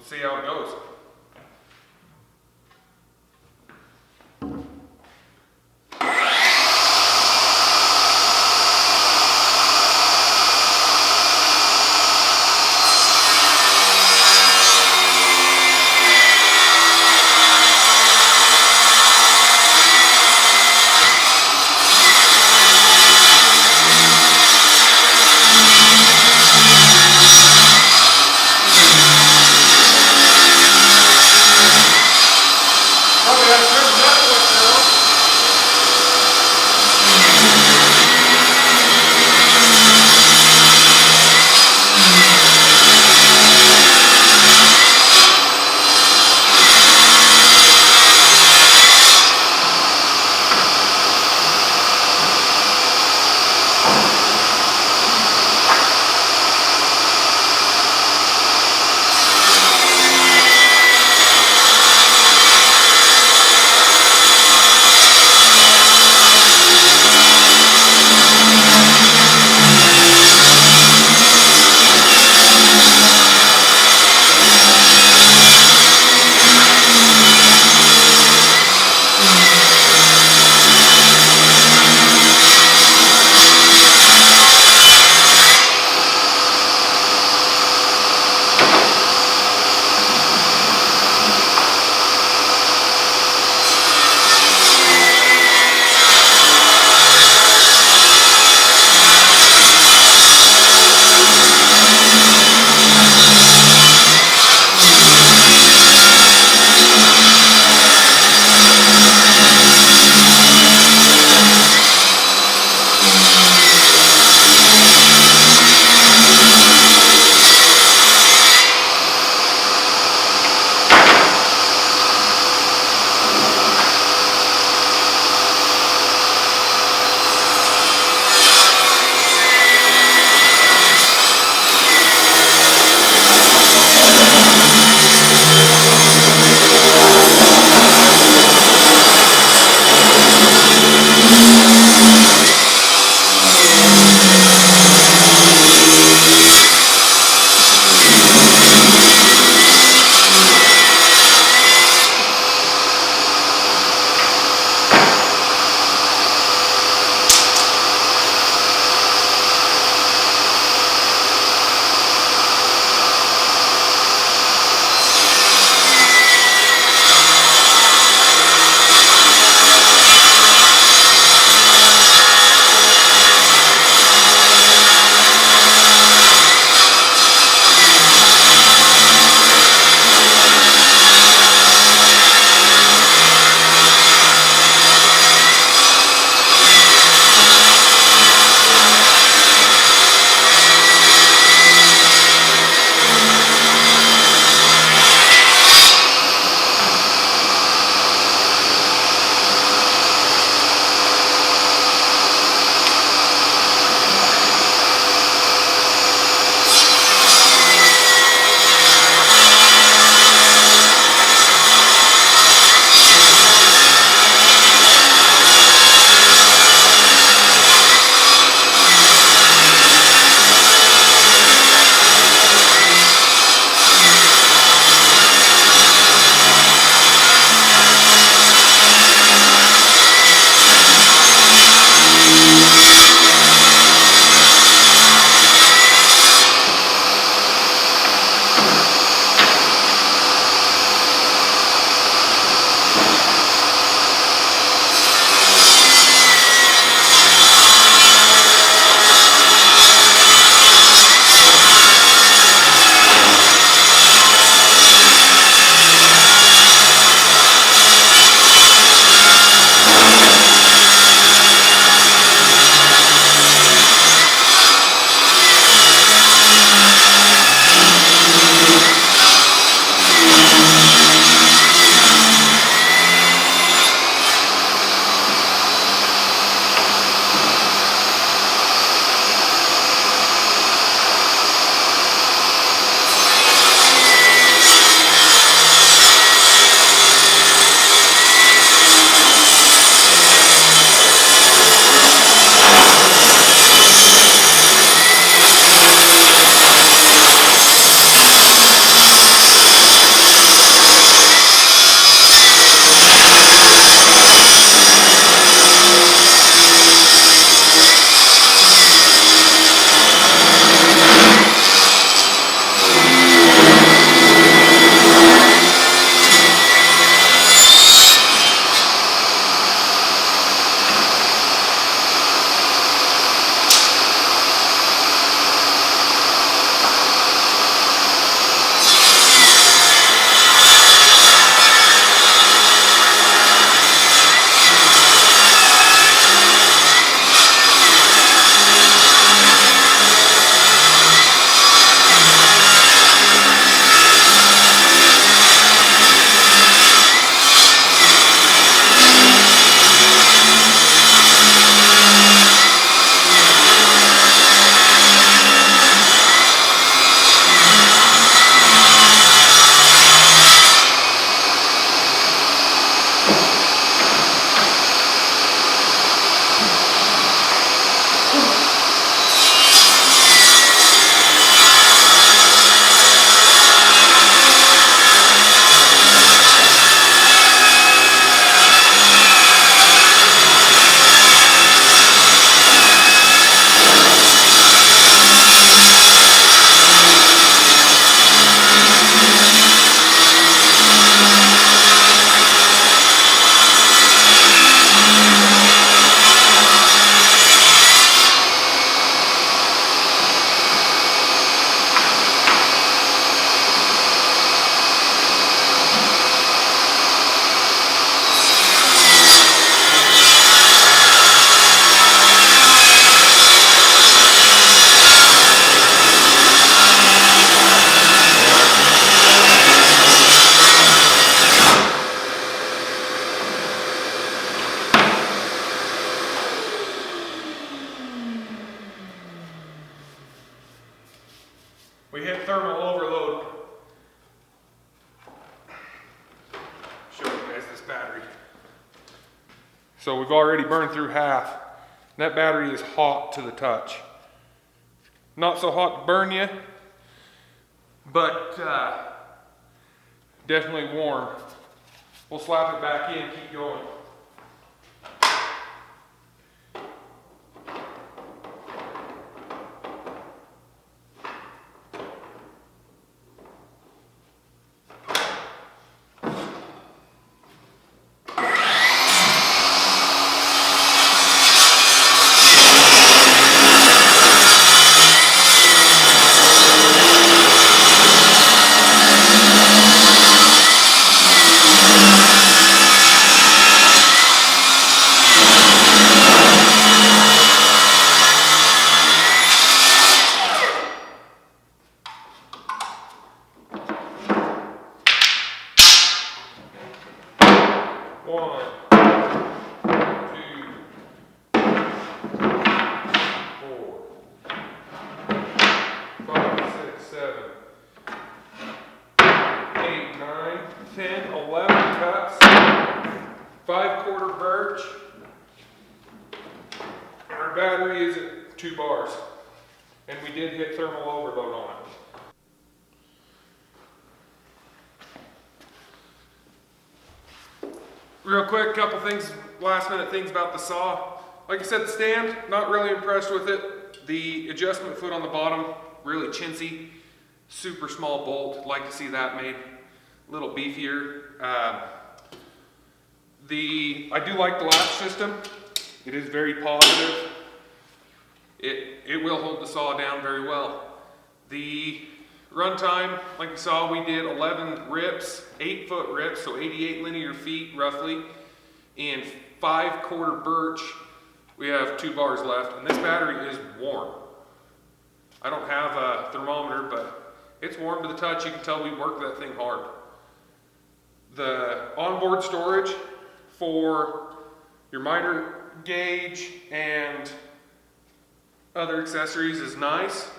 see how it goes. thermal overload. Show you guys this battery. So we've already burned through half. That battery is hot to the touch. Not so hot to burn you, but definitely warm. We'll slap it back in, keep going. Battery is at 2 bars, and we did hit thermal overload on it. Real quick, couple things, last minute things about the saw. Like I said, the stand, not really impressed with it. The adjustment foot on the bottom, really chintzy, super small bolt. Like to see that made a little beefier. I do like the latch system. It is very positive. It will hold the saw down very well. The runtime, like you saw, we did 11 rips, 8-foot rips, so 88 linear feet roughly, and 5-quarter birch. We have 2 bars left, and this battery is warm. I don't have a thermometer, but it's warm to the touch. You can tell we worked that thing hard. The onboard storage for your miter gauge and other accessories is nice.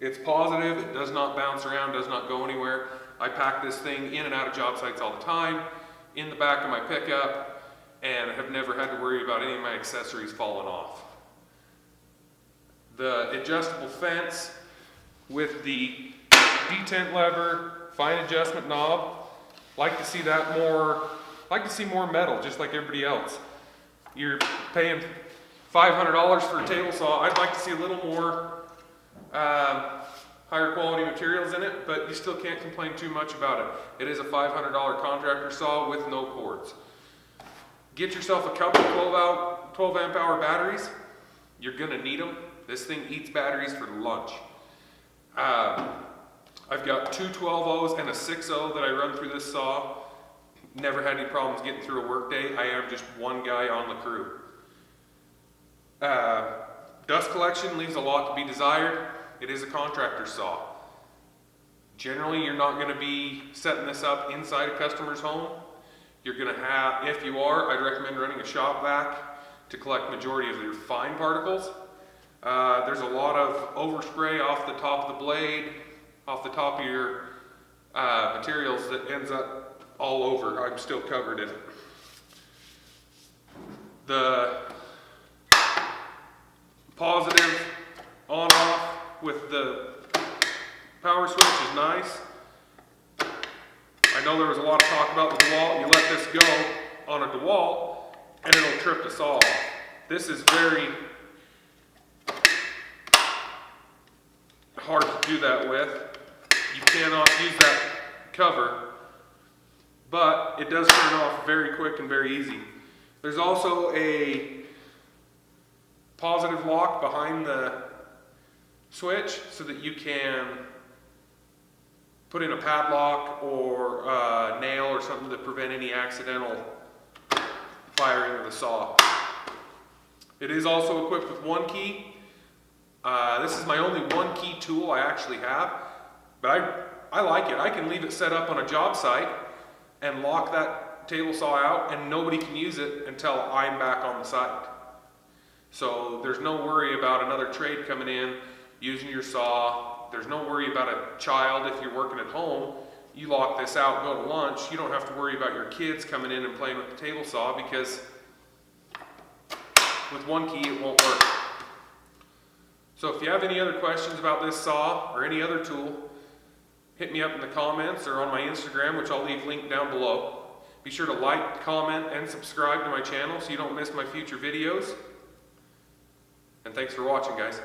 It's positive, it does not bounce around, does not go anywhere. I pack this thing in and out of job sites all the time, in the back of my pickup, and have never had to worry about any of my accessories falling off. The adjustable fence with the detent lever, fine adjustment knob, like to see that more, like to see more metal, just like everybody else. You're paying $500 for a table saw. I'd like to see a little more higher quality materials in it, but you still can't complain too much about it. It is a $500 contractor saw with no cords. Get yourself a couple 12 amp hour batteries. You're gonna need them. This thing eats batteries for lunch. I've got 2 12-0s and a 6-0 that I run through this saw. Never had any problems getting through a work day. I am just one guy on the crew. Dust collection leaves a lot to be desired. It is a contractor saw. Generally, you're not going to be setting this up inside a customer's home. You're going to have, if you are, I'd recommend running a shop vac to collect majority of your fine particles. There's a lot of overspray off the top of the blade, off the top of your materials that ends up all over. I'm still covered in it. The positive on-off with the power switch is nice. I know there was a lot of talk about the DeWalt. You let this go on a DeWalt and it'll trip the saw off. This is very hard to do that with. You cannot use that cover, but it does turn off very quick and very easy. There's also a positive lock behind the switch so that you can put in a padlock or a nail or something to prevent any accidental firing of the saw. It is also equipped with 1 key. This is my only 1 key tool I actually have, but I like it. I can leave it set up on a job site and lock that table saw out and nobody can use it until I'm back on the site. So there's no worry about another trade coming in, using your saw, There's no worry about a child if you're working at home. You lock this out, go to lunch, you don't have to worry about your kids coming in and playing with the table saw, because with one key it won't work. So if you have any other questions about this saw or any other tool, hit me up in the comments or on my Instagram, which I'll leave linked down below. Be sure to like, comment, and subscribe to my channel so you don't miss my future videos. And thanks for watching, guys.